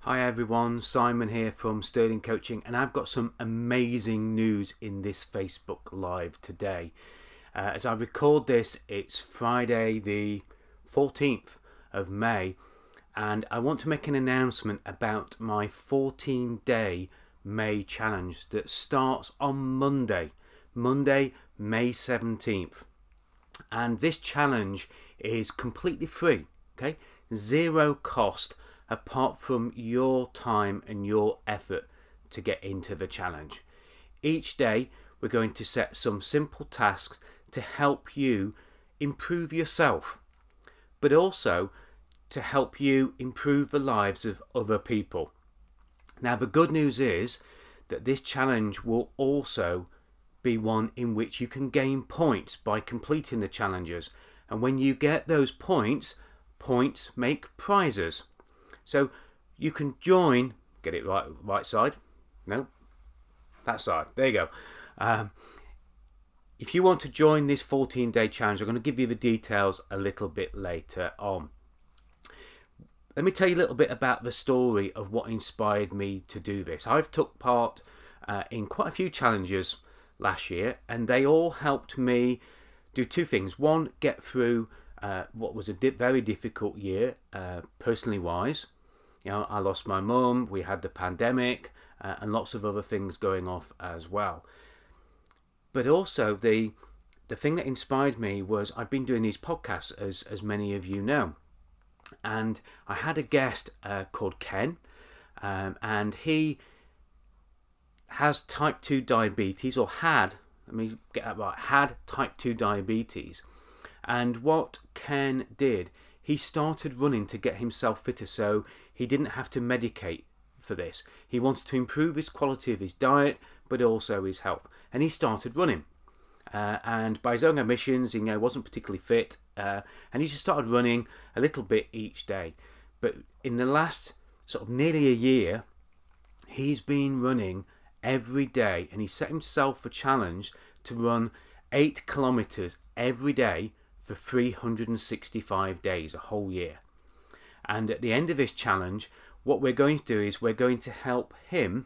Hi everyone, Simon here from Sterling Coaching, and I've got some amazing news in this Facebook Live today. As I record this, it's Friday the 14th of May, and I want to make an announcement about my 14-day May challenge that starts on Monday, May 17th. And this challenge is completely free, okay? Zero cost apart from your time and your effort to get into the challenge. Each day we're going to set some simple tasks to help you improve yourself, but also to help you improve the lives of other people. Now the good news is that this challenge will also be one in which you can gain points by completing the challenges, and when you get those points make prizes. So you can join, get it right side, no, that side, there you go. If you want to join this 14-day challenge, I'm going to give you the details a little bit later on. Let me tell you a little bit about the story of what inspired me to do this. I've took part in quite a few challenges last year, and they all helped me do two things. One, get through what was a very difficult year, personally wise. You know, I lost my mum, we had the pandemic, and lots of other things going off as well. But also the thing that inspired me was I've been doing these podcasts, as many of you know. And I had a guest called Ken, and he has type 2 diabetes, or had, let me get that right, had type 2 diabetes. And what Ken did, he started running to get himself fitter so he didn't have to medicate for this. He wanted to improve his quality of his diet, but also his health. And he started running. And by his own admissions, he wasn't particularly fit. And he just started running a little bit each day. But in the last sort of nearly a year, he's been running every day. And he set himself a challenge to run 8 kilometers every day for 365 days, a whole year. And at the end of this challenge, what we're going to do is we're going to help him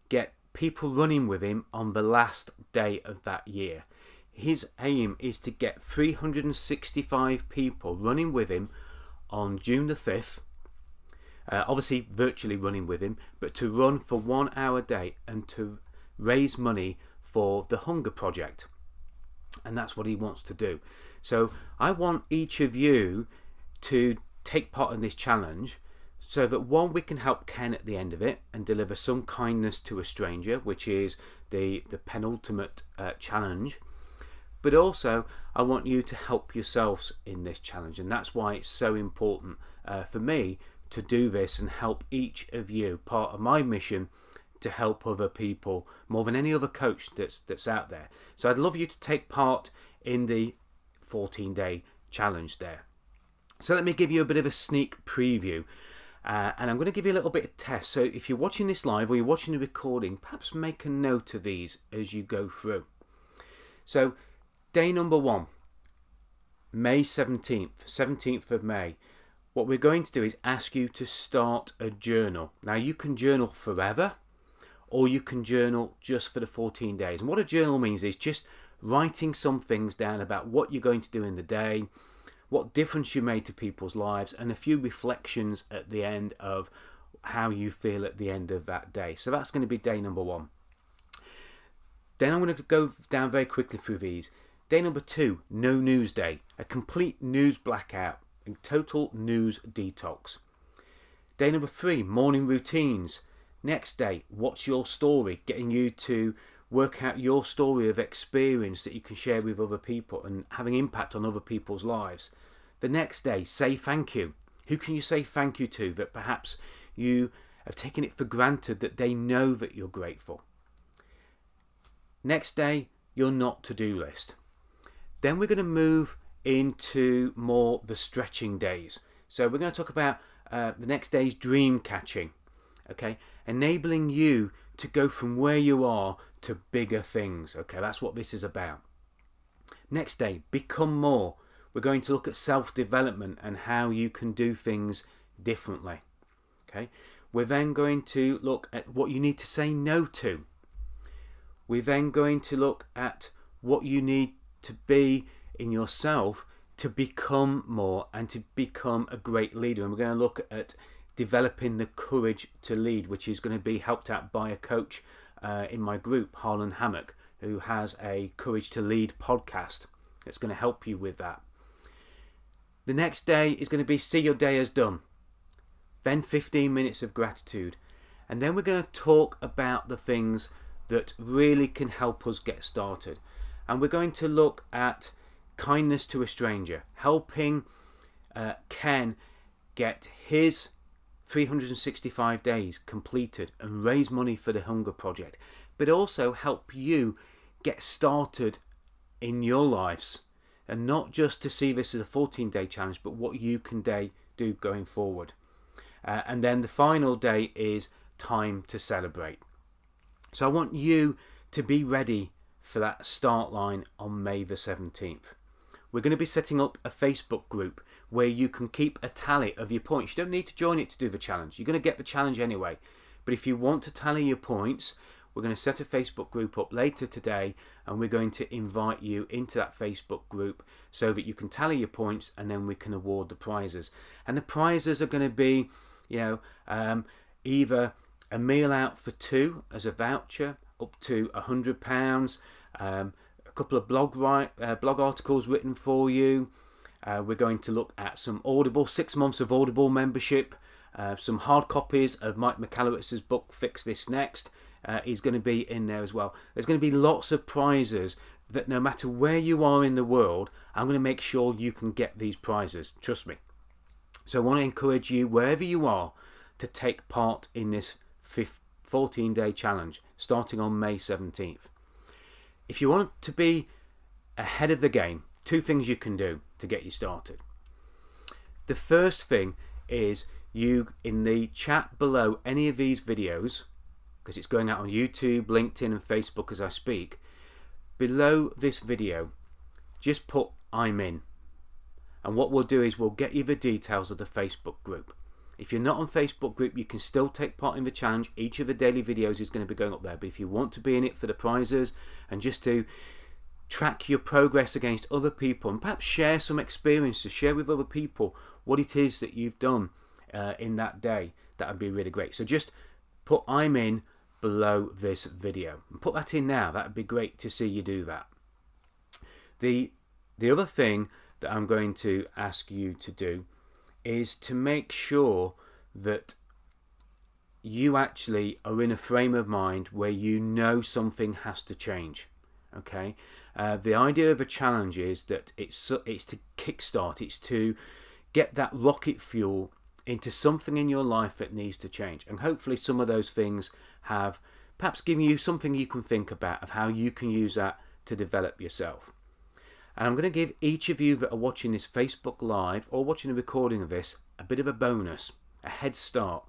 get people running with him on the last day of that year. His aim is to get 365 people running with him on June the 5th, obviously virtually running with him, but to run for 1 hour a day and to raise money for the Hunger Project. And that's what he wants to do. So I want each of you to take part in this challenge so that, one, we can help Ken at the end of it and deliver some kindness to a stranger, which is the penultimate challenge. But also I want you to help yourselves in this challenge, and that's why it's so important for me to do this and help each of you. Part of my mission to help other people more than any other coach that's out there. So I'd love you to take part in the 14-day challenge there. So let me give you a bit of a sneak preview, and I'm going to give you a little bit of test. So if you're watching this live or you're watching the recording, perhaps make a note of these as you go through. So day number 1, May 17th of May. What we're going to do is ask you to start a journal. Now you can journal forever, or you can journal just for the 14 days. And what a journal means is just writing some things down about what you're going to do in the day, what difference you made to people's lives, and a few reflections at the end of how you feel at the end of that day. So that's going to be day number 1. Then I'm going to go down very quickly through these. Day number 2, no news day, a complete news blackout, a total news detox. Day number 3, morning routines. Next day, what's your story? Getting you to work out your story of experience that you can share with other people and having impact on other people's lives. The next day, say thank you. Who can you say thank you to that perhaps you have taken it for granted that they know that you're grateful? Next day, your not to-do list. Then we're going to move into more the stretching days. So we're going to talk about the next day's dream catching. Okay, enabling you to go from where you are to bigger things. Okay, that's what this is about. Next day, become more. We're going to look at self-development and how you can do things differently. Okay, we're then going to look at what you need to say no to. We're then going to look at what you need to be in yourself to become more and to become a great leader. And we're going to look at developing the courage to lead, which is going to be helped out by a coach in my group, Harlan Hammock, who has a Courage to Lead podcast that's going to help you with that. The next day is going to be see your day as done. Then 15 minutes of gratitude. And then we're going to talk about the things that really can help us get started. And we're going to look at kindness to a stranger, helping Ken get his 365 days completed and raise money for the Hunger Project, but also help you get started in your lives, and not just to see this as a 14-day challenge, but what you can do going forward. And then the final day is time to celebrate. So I want you to be ready for that start line on May the 17th. We're going to be setting up a Facebook group where you can keep a tally of your points. You don't need to join it to do the challenge. You're going to get the challenge anyway. But if you want to tally your points, we're going to set a Facebook group up later today, and we're going to invite you into that Facebook group so that you can tally your points, and then we can award the prizes. And the prizes are going to be, either a meal out for two as a voucher, up to £100, a couple of blog articles written for you. We're going to look at some Audible, 6 months of Audible membership, some hard copies of Mike Michalowicz's book, Fix This Next, is going to be in there as well. There's going to be lots of prizes that no matter where you are in the world, I'm going to make sure you can get these prizes. Trust me. So I want to encourage you, wherever you are, to take part in this 14-day challenge starting on May 17th. If you want to be ahead of the game, 2 things you can do to get you started. The first thing is you, in the chat below any of these videos, because it's going out on YouTube, LinkedIn and Facebook as I speak, below this video, just put I'm in. And what we'll do is we'll get you the details of the Facebook group. If you're not on Facebook group, you can still take part in the challenge. Each of the daily videos is going to be going up there. But if you want to be in it for the prizes and just to track your progress against other people and perhaps share some experiences, share with other people what it is that you've done in that day, that would be really great. So just put I'm in below this video and put that in now. That would be great to see you do that. The other thing that I'm going to ask you to do is to make sure that you actually are in a frame of mind where you know something has to change. Okay, the idea of a challenge is that it's to kickstart, it's to get that rocket fuel into something in your life that needs to change, and hopefully some of those things have perhaps given you something you can think about of how you can use that to develop yourself. And I'm going to give each of you that are watching this Facebook Live or watching a recording of this a bit of a bonus, a head start.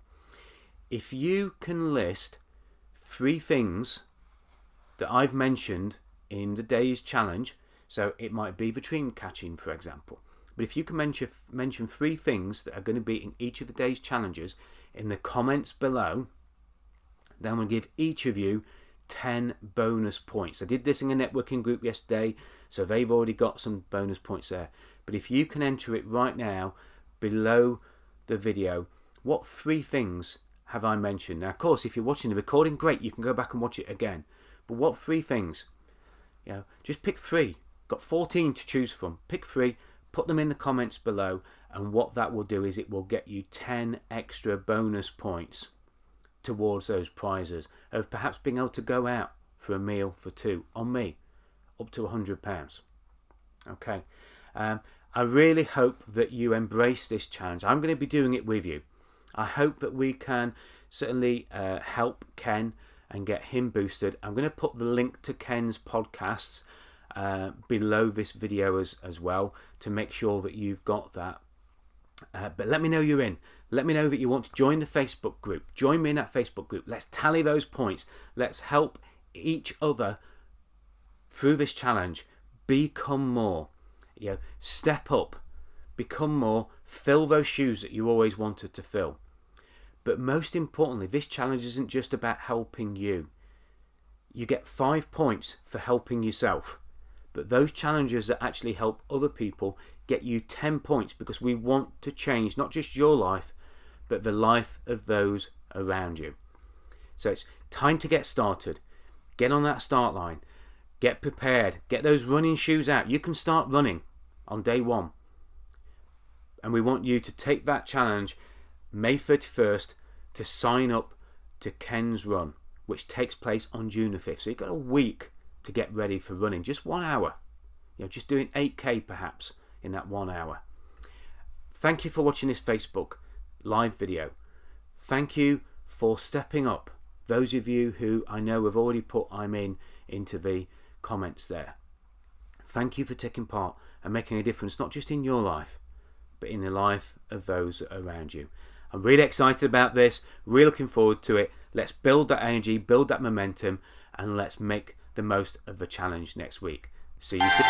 If you can list 3 things that I've mentioned in the day's challenge, so it might be the dream catching, for example, but if you can mention 3 things that are going to be in each of the day's challenges in the comments below, then we'll give each of you 10 bonus points. I did this in a networking group yesterday, so they've already got some bonus points there. But if you can enter it right now below the video, what 3 things have I mentioned? Now, of course, if you're watching the recording, great, you can go back and watch it again. But what 3 things? Just pick 3. Got 14 to choose from. Pick 3, put them in the comments below, and what that will do is it will get you 10 extra bonus points towards those prizes of perhaps being able to go out for a meal for 2 on me, up to £100. Okay, I really hope that you embrace this challenge. I'm going to be doing it with you. I hope that we can certainly help Ken and get him boosted. I'm going to put the link to Ken's podcasts below this video as well, to make sure that you've got that. But let me know you're in. Let me know that you want to join the Facebook group. Join me in that Facebook group. Let's tally those points. Let's help each other through this challenge become more. Step up, become more, fill those shoes that you always wanted to fill. But most importantly, this challenge isn't just about helping you. You get 5 points for helping yourself. But those challenges that actually help other people get you 10 points, because we want to change not just your life, but the life of those around you. So it's time to get started. Get on that start line. Get prepared. Get those running shoes out. You can start running on day 1. And we want you to take that challenge May 31st to sign up to Ken's Run, which takes place on June the 5th. So you've got a week to get ready for running. Just 1 hour. Just doing 8K perhaps in that 1 hour. Thank you for watching this Facebook live video. Thank you for stepping up. Those of you who I know have already put I'm in into the comments there. Thank you for taking part and making a difference, not just in your life, but in the life of those around you. I'm really excited about this, really looking forward to it. Let's build that energy, build that momentum, and let's make the most of the challenge next week. See you soon.